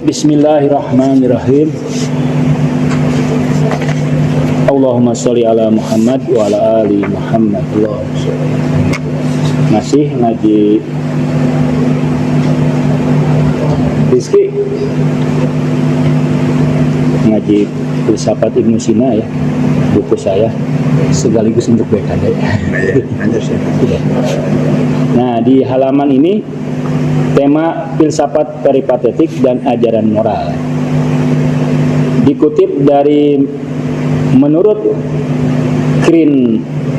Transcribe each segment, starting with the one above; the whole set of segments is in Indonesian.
Bismillahirrahmanirrahim. Allahumma sholli ala Muhammad wa ala ali Muhammad. Allahumma sholli. Masih ngaji Rizki, ngaji filsafat Ibnu Sina ya, buku saya sekaligus untuk BKD. Nah, di halaman ini tema filsafat peripatetik dan ajaran moral. Dikutip dari menurut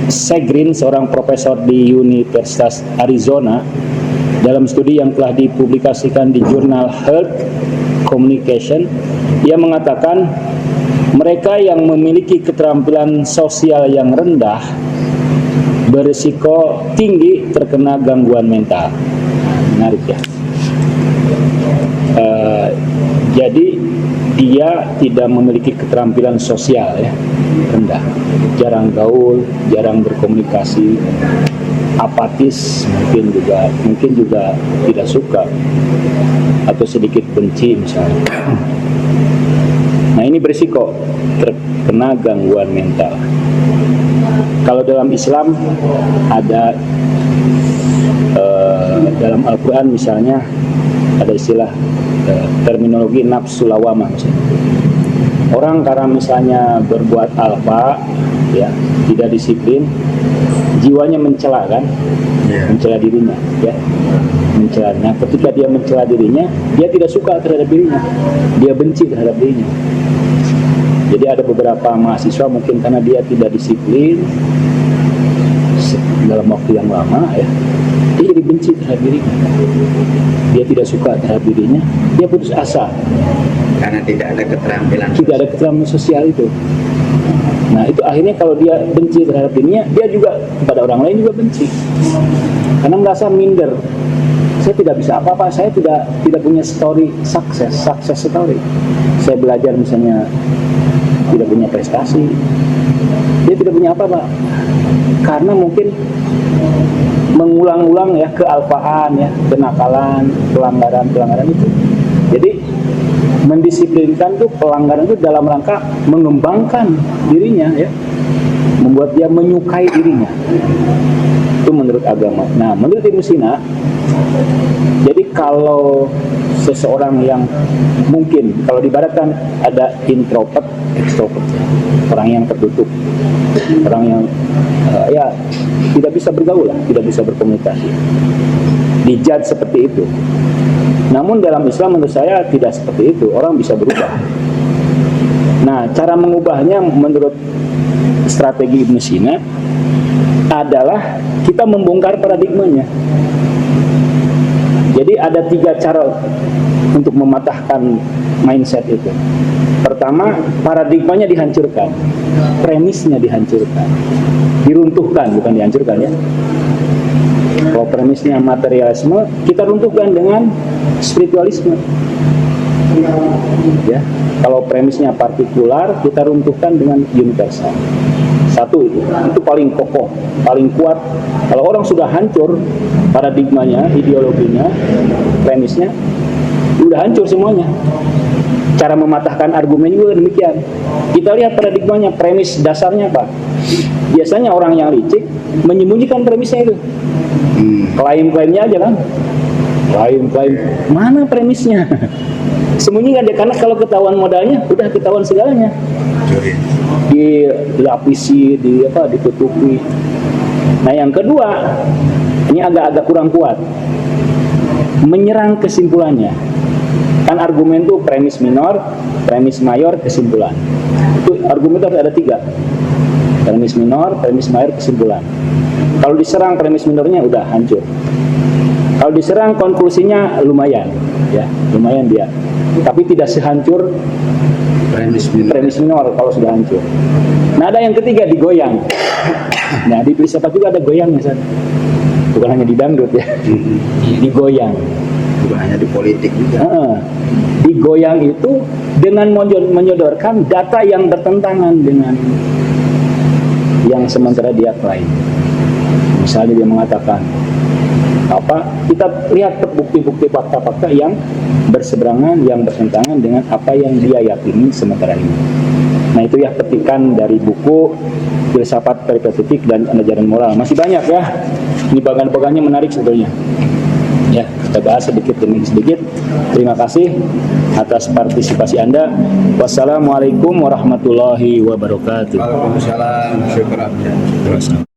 Segrin, seorang profesor di Universitas Arizona, dalam studi yang telah dipublikasikan di jurnal Health Communication, ia mengatakan mereka yang memiliki keterampilan sosial yang rendah berisiko tinggi terkena gangguan mental. Menarik ya. Jadi dia tidak memiliki keterampilan sosial ya, rendah, jarang gaul, jarang berkomunikasi, apatis, mungkin juga tidak suka atau sedikit benci misalnya. Nah, ini berisiko terkena gangguan mental. Kalau dalam Islam ada dalam Al-Quran misalnya ada istilah terminologi nafsu lawamah misalnya. Orang karena misalnya berbuat alfa ya, tidak disiplin, jiwanya mencela kan, mencela dirinya ya, mencelanya. Ketika dia mencela dirinya, dia tidak suka terhadap dirinya, dia benci terhadap dirinya. Jadi ada beberapa mahasiswa mungkin karena dia tidak disiplin dalam waktu yang lama ya, dia jadi benci terhadap dirinya, dia tidak suka terhadap dirinya, dia putus asa karena tidak ada keterampilan sosial itu. Nah, itu akhirnya kalau dia benci terhadap dirinya, dia juga kepada orang lain juga benci karena merasa minder. Saya tidak bisa apa-apa, saya tidak punya success story. Saya belajar misalnya tidak punya prestasi, dia tidak punya apa-apa karena mungkin mengulang-ulang ya kealpaan ya, kenakalan, pelanggaran itu. Jadi mendisiplinkan tuh pelanggaran itu dalam rangka mengembangkan dirinya ya, membuat dia menyukai dirinya. Itu menurut agama. Nah, menurut Ibnu Sina, jadi kalau seseorang yang mungkin kalau diibaratkan ada introvert, extrovert, orang yang tertutup, orang yang ya tidak bisa bergaul lah, tidak bisa berkomunikasi, dijudge seperti itu. Namun dalam Islam menurut saya tidak seperti itu, orang bisa berubah. Nah, cara mengubahnya menurut strategi Ibnu Sina adalah kita membongkar paradigmanya. Jadi ada 3 cara untuk mematahkan mindset itu. Pertama, paradigmanya dihancurkan, premisnya dihancurkan, diruntuhkan, bukan dihancurkan ya. Kalau premisnya materialisme, kita runtuhkan dengan spiritualisme. Ya, kalau premisnya partikular, kita runtuhkan dengan universal. Satu itu paling kokoh, paling kuat. Kalau orang sudah hancur paradigmanya, ideologinya, premisnya, udah hancur semuanya. Cara mematahkan argumen juga demikian. Kita lihat paradigmanya, premis dasarnya apa? Biasanya orang yang licik menyembunyikan premisnya itu. Klaim-klaimnya aja kan. Klaim-klaim, mana premisnya? Sembunyikan dia, karena kalau ketahuan modalnya, udah ketahuan segalanya. Dilapisi, ditutupi. Nah, yang kedua, ini agak kurang kuat, menyerang kesimpulannya. Kan argumen itu premis minor, premis mayor, kesimpulan. Itu argumen itu harus ada 3. Premis minor, premis mayor, kesimpulan. Kalau diserang premis minornya udah hancur. Kalau diserang konklusinya lumayan, ya, lumayan dia. Tapi tidak sehancur premis minor kalau sudah hancur. Nah, ada yang ketiga, digoyang. Nah, di filsafat juga ada goyangnya, bukan hanya di dangdut ya, digoyang. Bukan hanya di politik juga. Digoyang itu dengan menyodorkan data yang bertentangan dengan yang sementara dia klaim. Misalnya dia mengatakan kita lihat bukti-bukti fakta-fakta yang berseberangan, yang bertentangan dengan apa yang dia yakini sementara ini. Nah itu ya petikan dari buku Filsafat Perspektif dan Ajaran Moral. Masih banyak ya, ini bagan-bagannya menarik sebetulnya. Ya, kita bahas sedikit demi sedikit. Terima kasih atas partisipasi Anda. Wassalamualaikum warahmatullahi wabarakatuh. Waalaikumsalam. Syukur.